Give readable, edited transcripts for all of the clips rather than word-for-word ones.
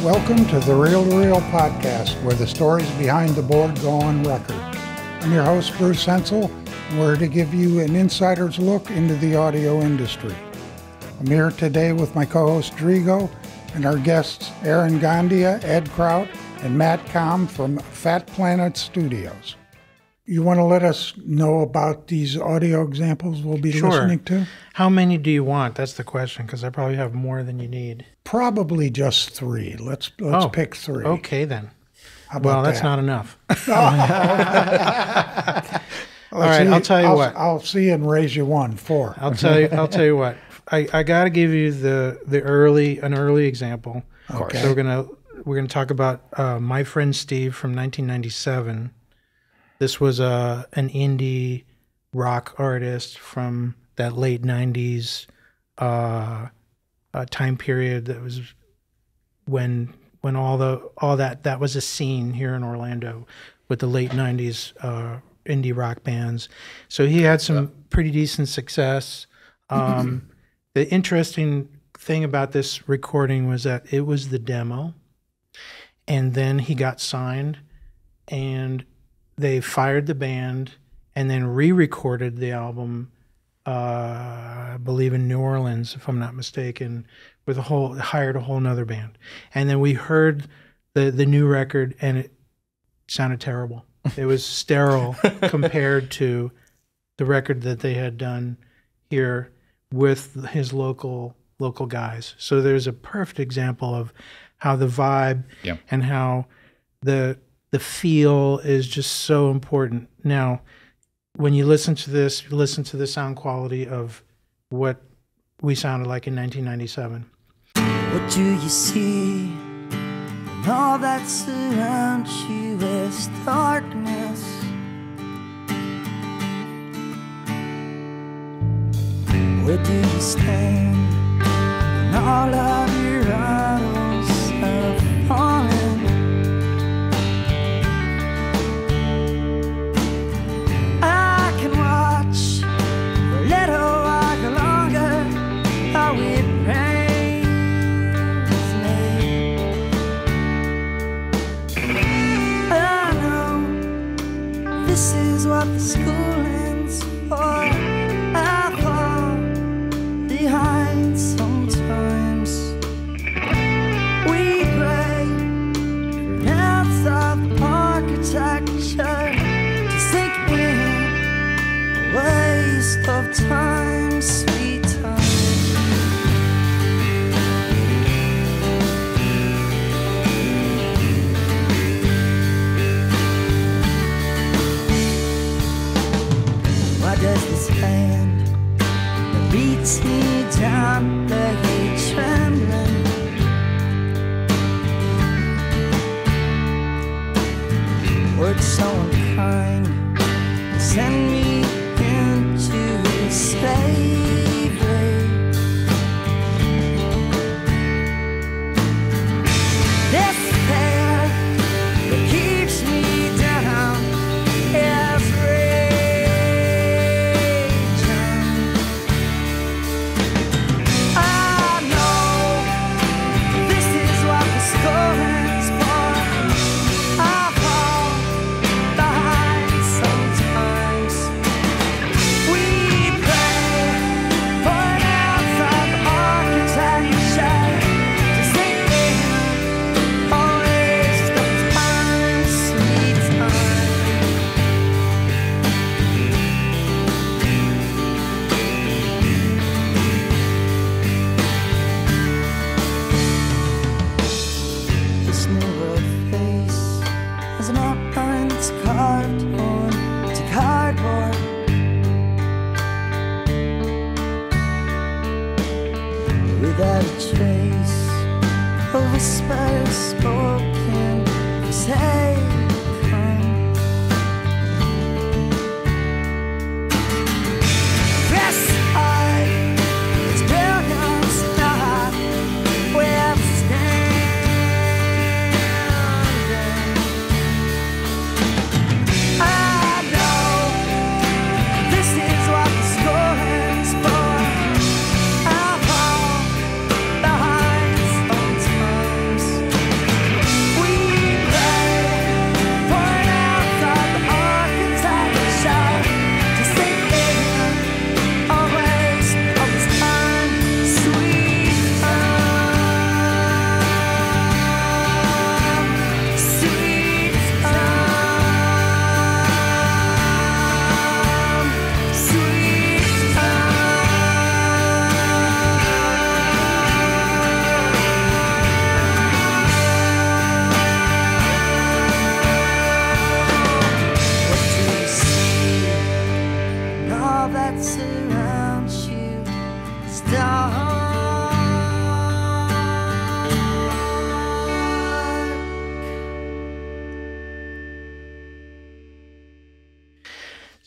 Welcome to the Reel to Reel podcast, where the stories behind the board go on record. I'm your host, Bruce Hensel, and we're to give you an insider's look into the audio industry. I'm here today with my co-host, Drigo, and our guests, Aaron Gandia, Ed Kraut, and Matt Com from Phat Planet Studios. You want to let us know about these audio examples we'll be listening to? How many do you want? That's the question, because I probably have more than you need. Probably just 3. Let's pick 3. Okay, then. Well, that's not enough. All right, I'll tell you what. I'll see and raise you 1, 4. I'll tell you what. I got to give you an early example. Of course. So we're gonna talk about My Friend Steve from 1997. This was an indie rock artist from that late 90s time period. That was when all that was a scene here in Orlando with the late 90s indie rock bands. So he had some pretty decent success. The interesting thing about this recording was that it was the demo, and then he got signed, and they fired the band and then re-recorded the album, I believe in New Orleans, if I'm not mistaken, hired a whole nother band. And then we heard the new record, and it sounded terrible. It was sterile compared to the record that they had done here with his local guys. So there's a perfect example of how the vibe and how the feel is just so important. Now, when you listen to this, you listen to the sound quality of what we sounded like in 1997. What do you see when all that surrounds you is darkness? Where do you stand when all of your idols have fallen? I can watch for a little while longer how it pains me. I know this is what the schooling's for. I fall behind sometimes. We pray for an ounce of architecture to sink in. A waste of time, sweet time. Why does this hand that beats me down lay trembling? Words so unkind send me into slavery. This path that keeps me down is raging. I know this is what the scoring's for. I fall behind sometimes. We pray for an ounce of architecture to sink in. A waste of time, sweet time. This new world face has an outline that's carved onto cardboard. Without a trace, a whisper spoken for sake of crime. Press hard, its brilliance not withstanding. I know this is what the scoring's for. I fall behind sometimes.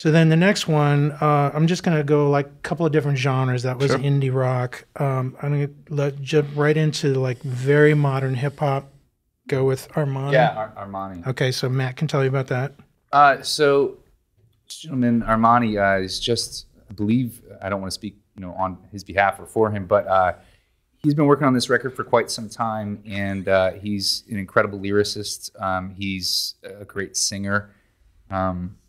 So then the next one, I'm just going to go like a couple of different genres. That was indie rock. I'm going to jump right into like very modern hip hop. Go with Armani. Yeah, Armani. Okay, so Matt can tell you about that. So this gentleman, Armani, is just, I believe, I don't want to speak, on his behalf or for him, but he's been working on this record for quite some time, and he's an incredible lyricist. He's a great singer.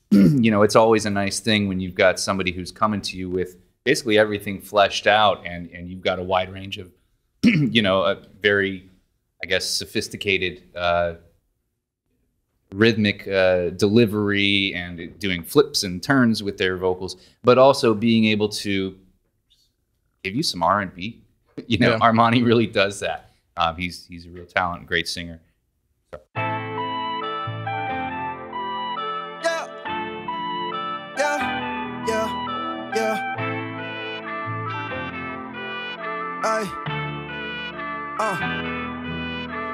It's always a nice thing when you've got somebody who's coming to you with basically everything fleshed out, and you've got a wide range of, a very, I guess, sophisticated rhythmic delivery and doing flips and turns with their vocals, but also being able to give you some R&B. Armani really does that. He's a real talent, great singer. So.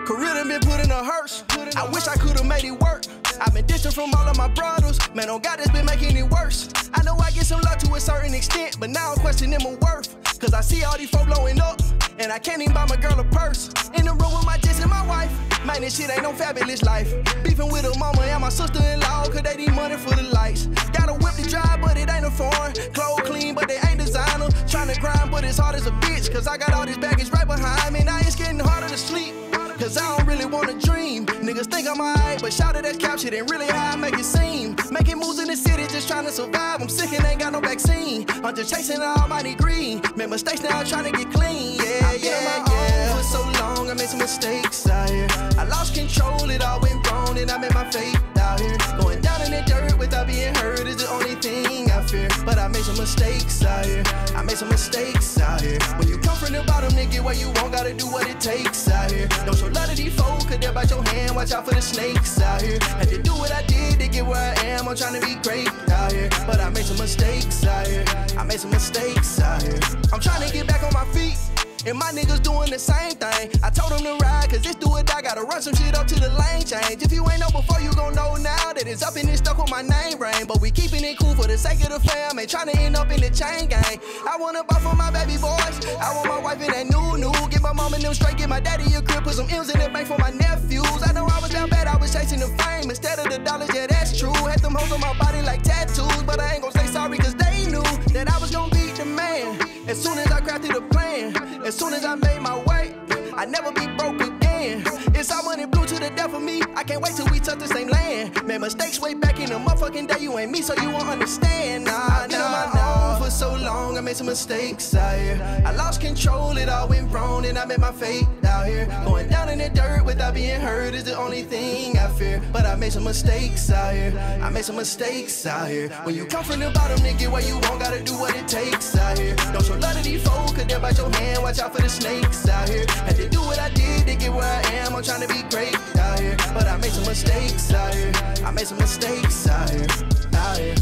Career done been put in a hearse. I wish I could've made it work. I've been distant from all of my brothers. Man, oh God, it's been making it worse. I know I get some love to a certain extent, but now I'm questioning my worth. Cause I see all these folk blowing up, and I can't even buy my girl a purse. In the room with my Jess and my wife. Man, this shit ain't no fabulous life. Beefing with her mama and my sister-in-law, cause they need money for the lights. Got a whip to drive, but it ain't a foreign. Clothes clean, but they ain't designer. Trying to grind, but it's hard as a bitch. Cause I got all this baggage right behind me. Now it's getting harder to sleep. Cause I don't really wanna dream. Niggas think I'm alright, but shout at that cap shit ain't really how I make it seem. Making moves in the city, just trying to survive. I'm sick and ain't got no vaccine. I'm just chasing the almighty green. Made mistakes, now I'm trying to get clean. I've been on my own for so long, I made some mistakes out here. I lost control, it all went wrong, and I made my fate out here. Going down in the dirt without being hurt is the only thing I fear. But I made some mistakes out here. I made some mistakes out here. When you come from the bottom, nigga, where you won't gotta do what it takes out here. Don't show love to these folk, cause they'll bite your hand. Watch out for the snakes out here. Had to do what I did to get where I am. I'm trying to be great out here. But I made some mistakes out here. I made some mistakes out here. I'm trying to get back on my feet. And my niggas doing the same thing. I told them to ride, cause this do it, I gotta run some shit up to the lane change. If you ain't know before, you gon' know now that it's up and it's stuck on my name brain. But we keeping it cool for the sake of the fam, ain't trying to end up in the chain gang. I wanna buy for my baby boys. I want my wife in that new. Get my mom and them straight, get my daddy a crib, put some M's in the bank for my nephews. I know I was down bad, I was chasing the fame instead of the dollars, yeah, that's true. Had them hoes on my body like tattoos, but I ain't gon' say sorry, cause they knew that I was gon' be the man. As soon as I crafted a plan, as soon as I made my way, I never be broke again. It's all money blue to the death of me. I can't wait till we touch the same land. Made mistakes way back in the motherfucking day. You ain't me, so you won't understand. I've been on my own for so long. I made some mistakes out here. I lost control, it all went wrong, and I made my fate out here. Going down in the dirt without being hurt is the only thing I fear. But I made some mistakes out here. I made some mistakes out here. When you come from the bottom, nigga, where you won't gotta do what it takes out here. Don't show love to these folk, cause they'll bite your hand. Watch out for the snakes out here. Had to do what I did to get where I am. I'm trying to be great out here. But I made some mistakes out here. I made some mistakes out here. Out here.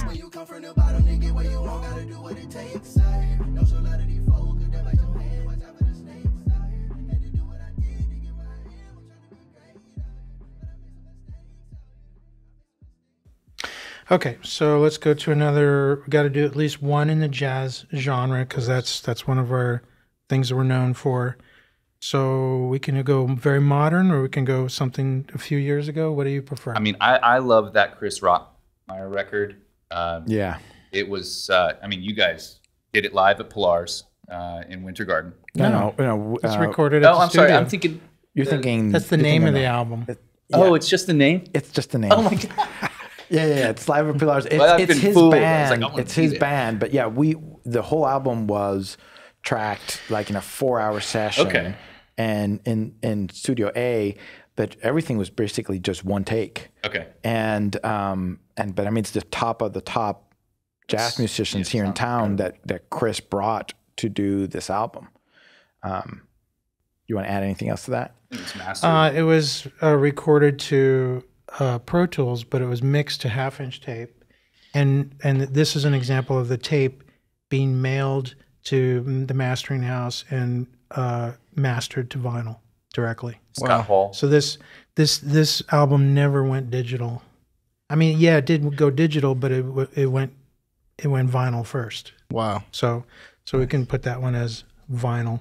When you come from the bottom, nigga, where you won't gotta do what it takes out here. Don't show love to these folk, cause they'll bite your hand. Watch out for the snakes out here. Had to do what I did to get where I am. I'm trying to be great out here. Okay, so let's go to another. We got to do at least one in the jazz genre because that's one of our things that we're known for. So we can go very modern, or we can go something a few years ago. What do you prefer? I mean, I love that Chris Rottmayer record. Yeah, it was. I mean, you guys did it live at Pilars in Winter Garden. No. It's recorded at the I'm studio. sorry. I'm thinking. You're thinking. That's the name of the album. Oh, it's just the name. It's just the name. Oh my god. Yeah. It's live at Pilars. I've It's been his fooled. I was band. like, I wanna It's be his there. band. But yeah, the whole album was tracked like in a 4-hour session. Okay. And in Studio A, but everything was basically just one take. Okay. But I mean, it's the top of the top jazz musicians here in town that Chris brought to do this album. You want to add anything else to that? It's mastered. It was recorded to Pro Tools, but it was mixed to half-inch tape. And this is an example of the tape being mailed to the mastering house and mastered to vinyl directly. Scott Hall. So this album never went digital. I mean, yeah, it did go digital, but it went vinyl first. Wow. So we can put that one as vinyl.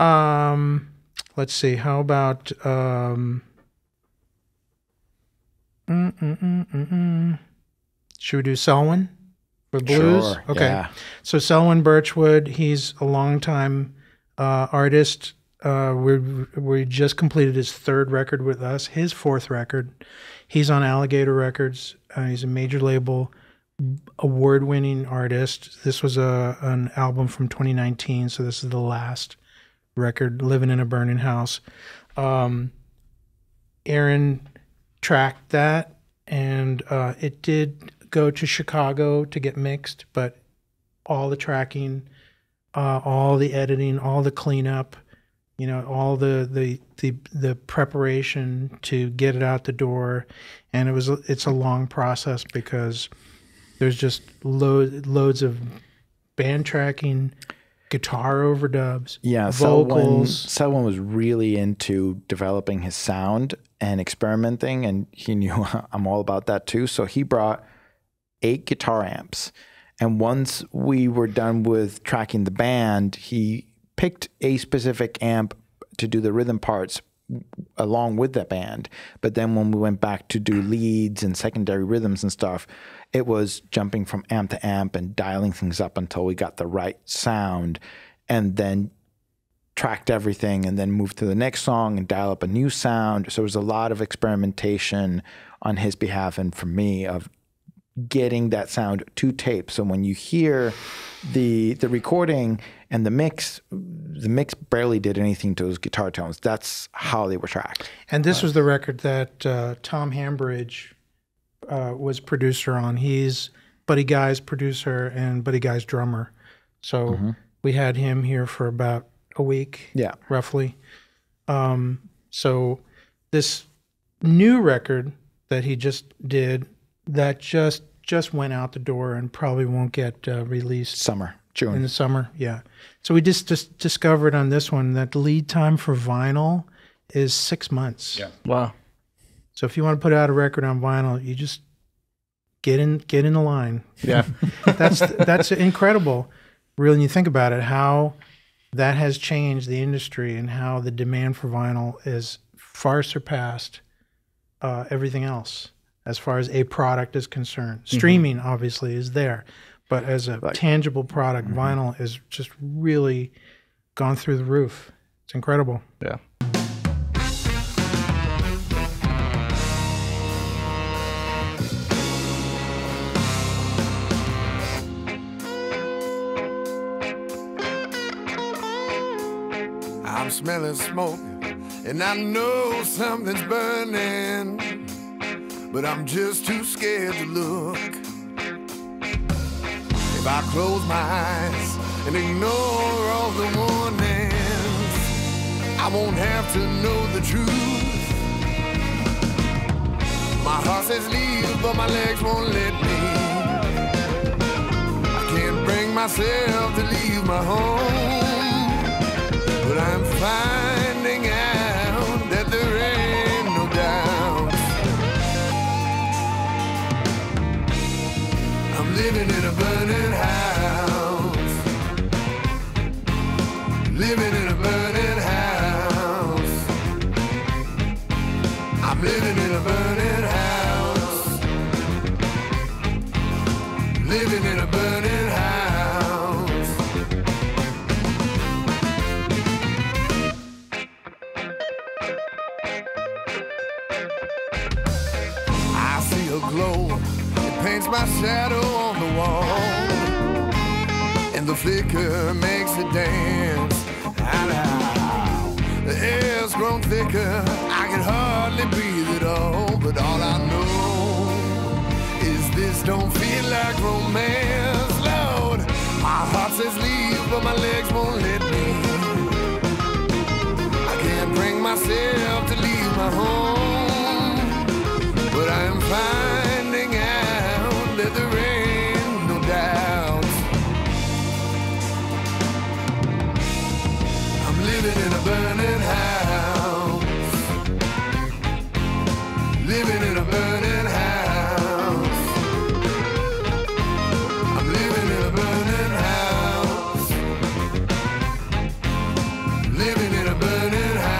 Let's see. How about should we do Selwyn for blues? Sure, Okay. yeah. So Selwyn Birchwood, he's a longtime artist. We just completed his 3rd record with us, his 4th record. He's on Alligator Records. He's a major label, award-winning artist. This was an album from 2019, so this is the last record, Living in a Burning House. Aaron tracked that, and it did go to Chicago to get mixed, but all the tracking, all the editing, all the cleanup, all the preparation to get it out the door, and it's a long process because there's just loads of band tracking, guitar overdubs, vocals. Selwyn was really into developing his sound and experimenting, and he knew I'm all about that too. So he brought 8 guitar amps, and once we were done with tracking the band, he picked a specific amp to do the rhythm parts along with the band. But then when we went back to do leads and secondary rhythms and stuff, it was jumping from amp to amp and dialing things up until we got the right sound, and then tracked everything and then moved to the next song and dial up a new sound. So it was a lot of experimentation on his behalf and for me of getting that sound to tape. So when you hear the recording and the mix barely did anything to those guitar tones. That's how they were tracked. And this was the record that Tom Hambridge was producer on. He's Buddy Guy's producer and Buddy Guy's drummer. So we had him here for about a week, roughly. So this new record that he just did, that just went out the door and probably won't get released. June. In the summer, yeah. So we just discovered on this one that the lead time for vinyl is 6 months. Yeah. Wow. So if you want to put out a record on vinyl, you just get in the line. Yeah. That's incredible. Really, when you think about it, how that has changed the industry and how the demand for vinyl is far surpassed everything else as far as a product is concerned. Streaming obviously is there, but as a tangible product, vinyl is just really gone through the roof. It's incredible. Yeah. I'm smelling smoke, and I know something's burning, but I'm just too scared to look. If I close my eyes and ignore all the warnings, I won't have to know the truth. My heart says leave, but my legs won't let me. I can't bring myself to leave my home, but I'm finding out that there ain't no doubt. I'm living in a burning house. Living in a burning house. I'm living in a burning house. Living in a burning house. I see a glow. It paints my shadow on the wall, and the flicker makes it dance. The air's grown thicker, I can hardly breathe at all. But all I know is this don't feel like romance, Lord. My heart says leave, but my legs won't let me. I can't bring myself to leave my home, but I'm finding out that there ain't no doubt. I'm living in a burning house. Living in a burning house. I'm living in a burning house. living in a burning house.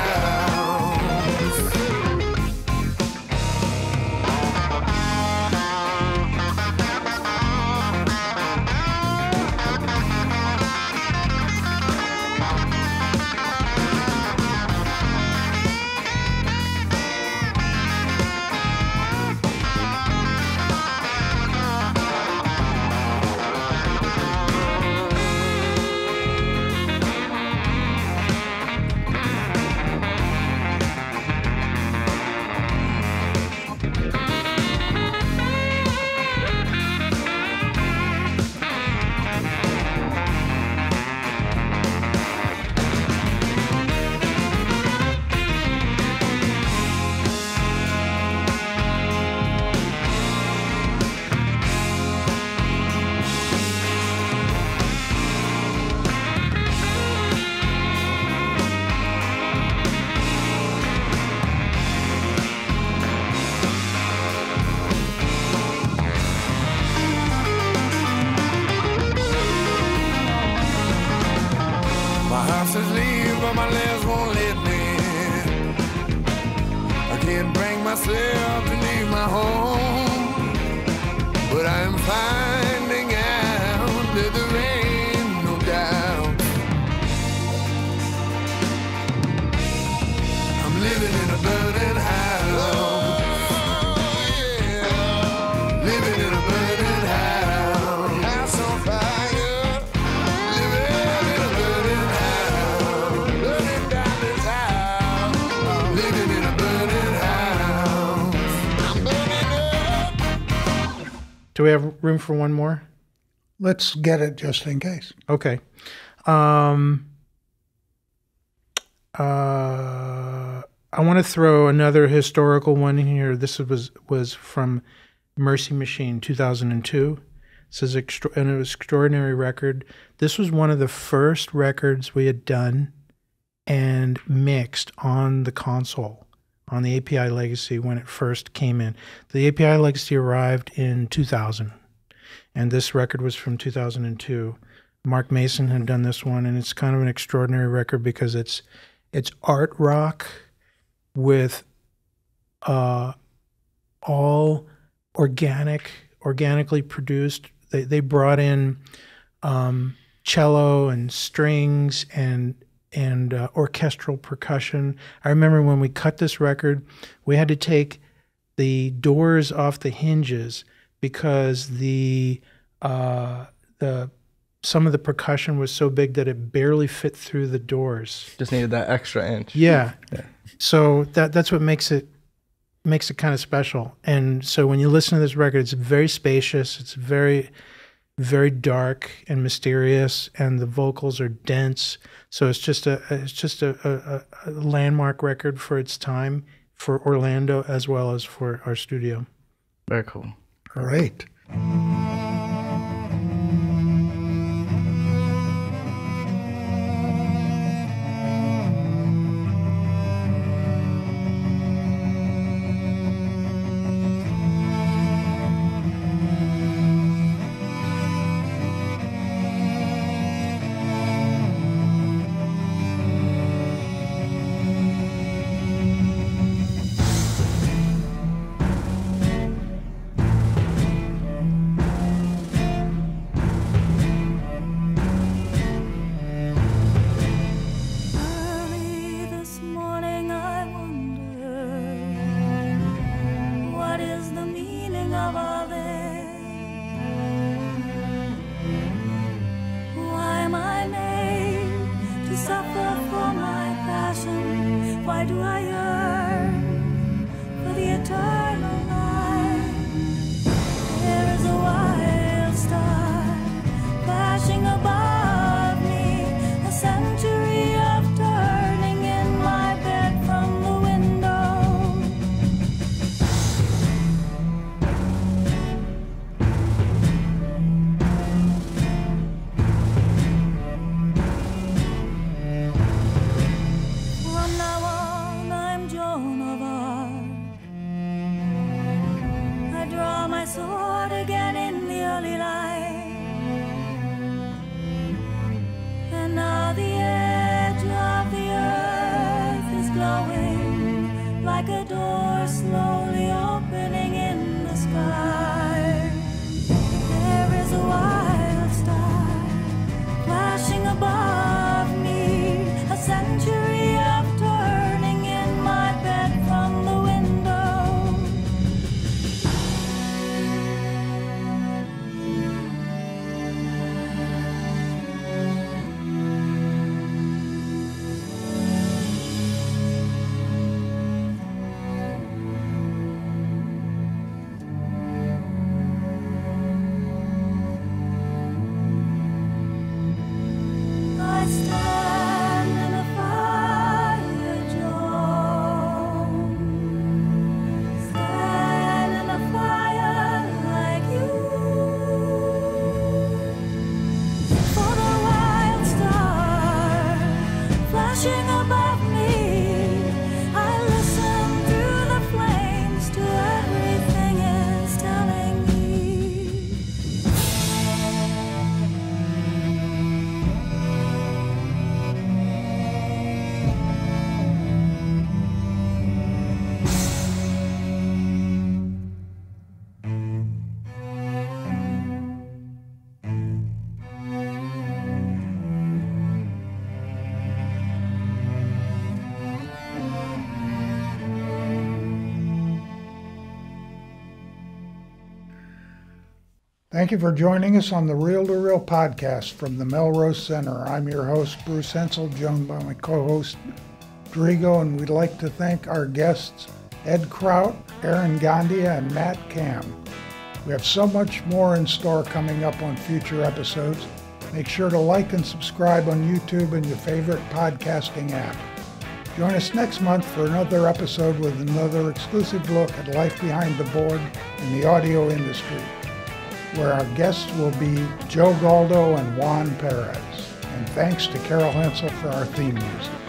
Says leave, but my legs won't let me. I can't bring myself to leave my home, but I am finding out that there ain't no doubt. I'm living in a burning house. Oh, yeah. Living in a burning house. House on fire. Living in a burning house. Burning down this house. Living in a burning house. I'm burning up. Do we have room for one more? Let's get it just in case. Okay. I want to throw another historical one here. This was from Mercy Machine, 2002. This is an extraordinary record. This was one of the first records we had done and mixed on the console, on the API Legacy when it first came in. The API Legacy arrived in 2000, and this record was from 2002. Mark Mason had done this one, and it's kind of an extraordinary record because it's art rock with all organically produced. They brought in cello and strings and orchestral percussion. I remember when we cut this record, we had to take the doors off the hinges because some of the percussion was so big that it barely fit through the doors. Just needed that extra inch. Yeah. So that's what makes it kind of special. And so when you listen to this record, it's very spacious. It's very, very dark and mysterious, and the vocals are dense. So it's just a landmark record for its time, for Orlando as well as for our studio. Very cool. Great. watching above me. I listen through the flames to everything it's telling me. Thank you for joining us on the Reel to Reel podcast from the Melrose Center. I'm your host, Bruce Hensel, joined by my co-host, Drigo, and we'd like to thank our guests, Ed Kraut, Aaron Gandia, and Matt Cam. We have so much more in store coming up on future episodes. Make sure to like and subscribe on YouTube and your favorite podcasting app. Join us next month for another episode with another exclusive look at life behind the board in the audio industry, where our guests will be Joe Galdo and Juan Perez. And thanks to Carol Hensel for our theme music.